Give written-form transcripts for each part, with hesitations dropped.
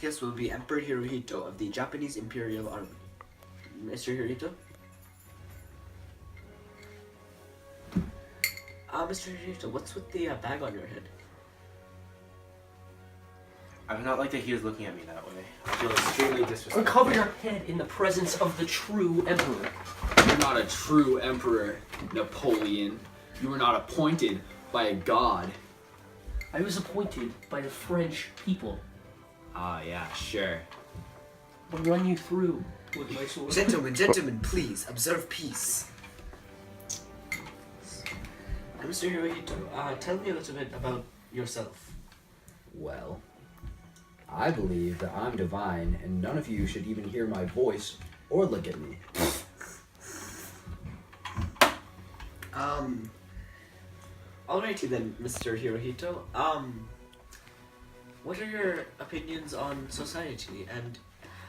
guest will be Emperor Hirohito of the Japanese Imperial Army. Mr. Hirohito? Mr. Hirohito, what's with the bag on your head? I do not like that he is looking at me that way. I feel extremely disrespectful. Uncover your head in the presence of the true emperor. You're not a true emperor, Napoleon. You were not appointed by a god. I was appointed by the French people. Ah, yeah, sure. I'll run you through with my sword. Gentlemen, please, observe peace. Mr. Hirohito, tell me a little bit about yourself. Well, I believe that I'm divine, and none of you should even hear my voice or look at me. Alrighty then, Mr. Hirohito. What are your opinions on society and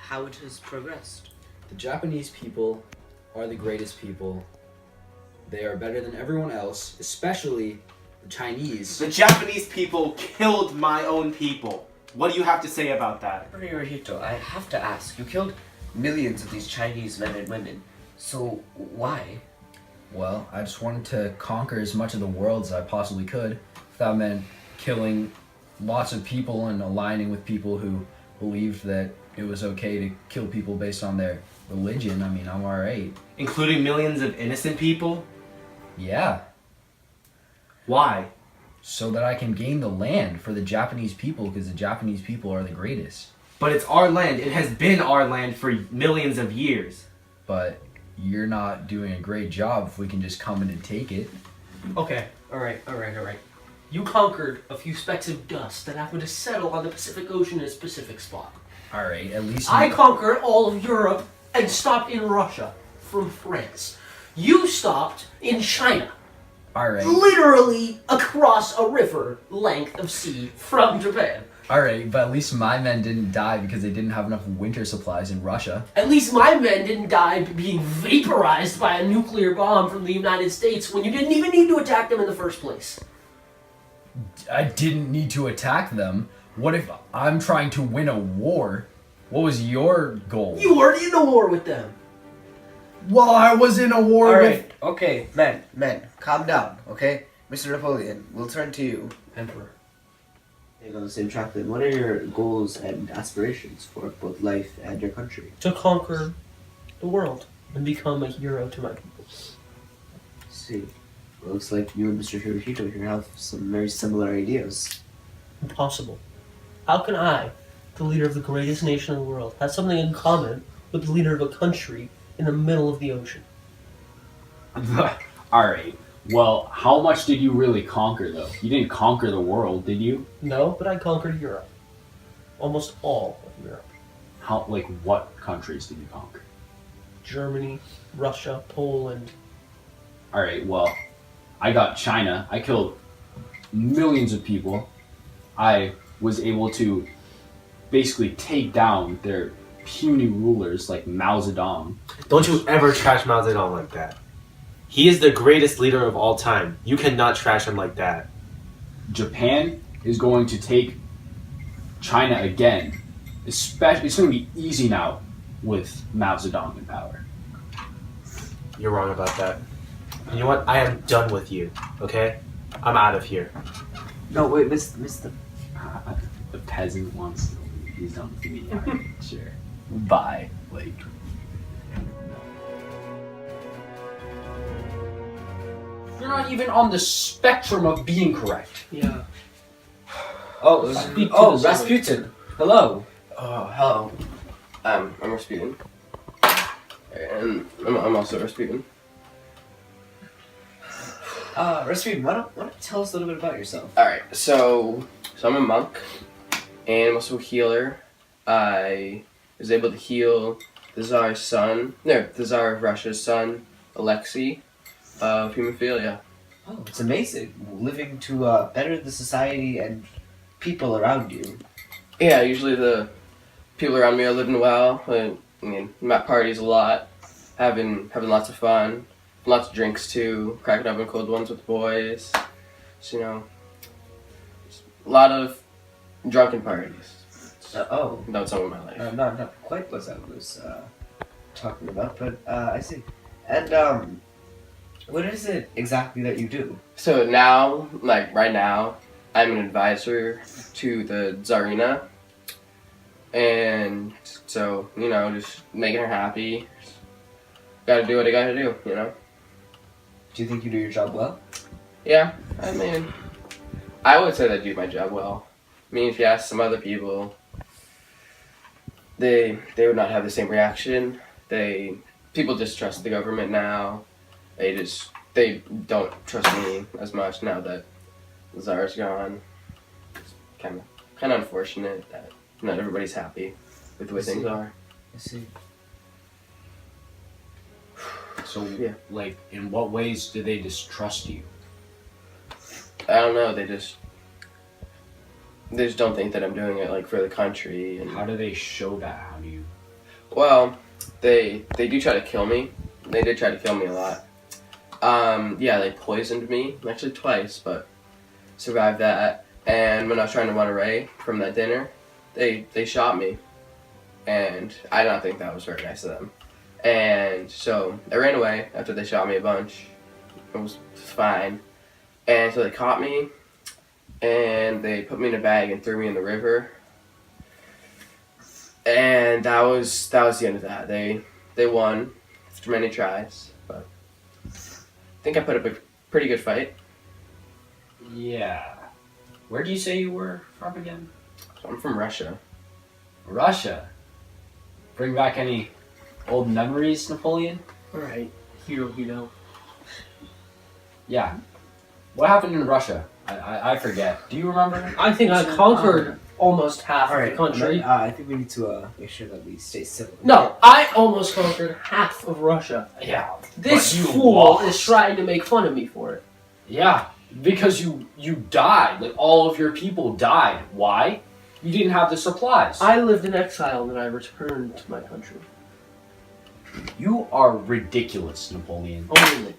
how it has progressed? The Japanese people are the greatest people. They are better than everyone else, especially the Chinese. The Japanese people killed my own people. What do you have to say about that? Emperor Hirohito, I have to ask, you killed millions of these Chinese men and women, so why? Well, I just wanted to conquer as much of the world as I possibly could. If that meant killing lots of people and aligning with people who believed that it was okay to kill people based on their religion, I mean, I'm alright. Including millions of innocent people? Yeah, Why? so that I can gain the land for the Japanese people, because the Japanese people are the greatest. But it's our land. It has been our land for millions of years. But you're not doing a great job if we can just come in and take it. Okay, alright. You conquered a few specks of dust that happened to settle on the Pacific Ocean in a specific spot. Alright, at least... I conquered all of Europe and stopped in Russia from France. You stopped in China. Alright. Literally across a river length of sea from Japan. Alright, but at least my men didn't die because they didn't have enough winter supplies in Russia. At least my men didn't die being vaporized by a nuclear bomb from the United States when you didn't even need to attack them in the first place. I didn't need to attack them. What if I'm trying to win a war? What was your goal? You weren't in a war with them. Well, I was in a war Alright, okay, men, calm down, okay? Mr. Napoleon, we'll turn to you. Emperor. Staying on the same track then, what are your goals and aspirations for both life and your country? To conquer the world and become a hero to my people. See, well, looks like you and Mr. Hirohito here have some very similar ideas. Impossible. How can I, the leader of the greatest nation in the world, have something in common with the leader of a country in the middle of the ocean? Alright, well, how much did you really conquer, though? You didn't conquer the world, did you? No, but I conquered Europe. Almost all of Europe. How, like, what countries did you conquer? Germany, Russia, Poland. Alright, well, I got China. I killed millions of people. I was able to basically take down their puny rulers like Mao Zedong. Don't you ever trash Mao Zedong like that. He is the greatest leader of all time. You cannot trash him like that. Japan is going to take China again. Especially, it's going to be easy now with Mao Zedong in power. You're wrong about that. You know what? I am done with you, okay? I'm out of here. No, wait, Mr. The peasant wants to leave. He's done with me. Alright, sure. Bye. Like... You're not even on the spectrum of being correct. Yeah. Rasputin. Hello. Oh, hello. I'm Rasputin. And I'm also Rasputin. Rasputin, why don't you tell us a little bit about yourself? Alright, so I'm a monk, and I'm also a healer. I was able to heal the Tsar of Russia's son, Alexei, of hemophilia. Oh, it's amazing. Living to better the society and people around you. Yeah, usually the people around me are living well. I mean, I'm at parties a lot, having lots of fun, lots of drinks too, cracking open cold ones with the boys. So, just a lot of drunken parties. Oh, That's all in my life. not quite what I was talking about, but I see. And what is it exactly that you do? So now, like right now, I'm an advisor to the Tsarina. And so, just making her happy. Gotta do what I gotta do, Do you think you do your job well? Yeah, I mean, I would say that I do my job well. I mean, if you ask some other people, they would not have the same reaction. People distrust the government now. They don't trust me as much now that the Tsar's gone. It's kind of unfortunate that not everybody's happy with the way things are. I see. So, Yeah. like, in what ways do they distrust you? I don't know. They just don't think that I'm doing it like for the country. And How do they show that? How do you? well, they do try to kill me. They did try to kill me a lot. Yeah, they poisoned me actually twice, but survived that. And when I was trying to run away from that dinner, they shot me, and I don't think that was very nice of them. And so I ran away after they shot me a bunch. It was fine. And so they caught me, and they put me in a bag and threw me in the river. And that was the end of that. They won after many tries, but I think I put up a pretty good fight. Yeah. Where do you say you were from again? So I'm from Russia. Russia. Bring back any old memories, Napoleon? Alright, hero. Yeah. What happened in Russia? I forget. Do you remember? I think I conquered almost half of the country. I think we need to make sure that we stay civil. No, I almost conquered half of Russia. Yeah. This But you fool lost. is trying to make fun of me for it. Yeah. Because you died. Like, all of your people died. Why? You didn't have the supplies. I lived in exile and I returned to my country. You are ridiculous, Napoleon. Oh, really?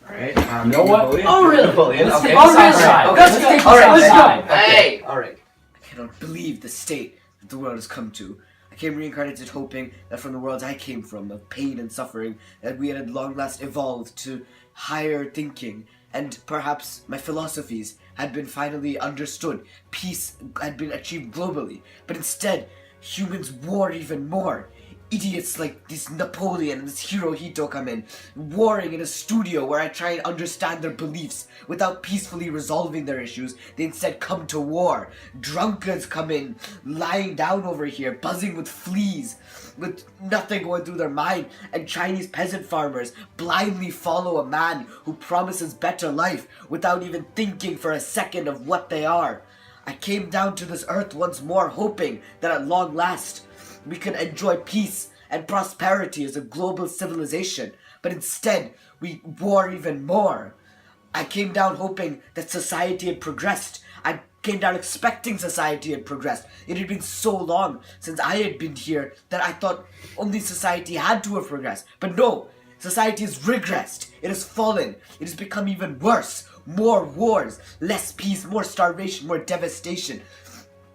Alright. You know what? Napoleon. Oh, really? Napoleon. Let's Okay. take Oh, this really? outside. Okay. Let's take this All right, outside. okay. Hey! Alright. I cannot believe the state that the world has come to. I came reincarnated hoping that from the worlds I came from, of pain and suffering, that we had at long last evolved to higher thinking, and perhaps my philosophies had been finally understood. Peace had been achieved globally. But instead, humans war even more. Idiots like this Napoleon and this Hirohito come in, warring in a studio where I try and understand their beliefs without peacefully resolving their issues. They instead come to war. Drunkards come in, lying down over here, buzzing with fleas, with nothing going through their mind, and Chinese peasant farmers blindly follow a man who promises better life without even thinking for a second of what they are. I came down to this earth once more hoping that at long last we could enjoy peace and prosperity as a global civilization, but instead we war even more. I came down hoping that society had progressed. I came down expecting society had progressed. It had been so long since I had been here that I thought only society had to have progressed. But no, society has regressed. It has fallen. It has become even worse. More wars, less peace, more starvation, more devastation.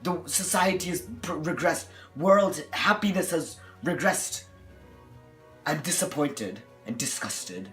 The society has regressed. World happiness has regressed. I'm disappointed and disgusted.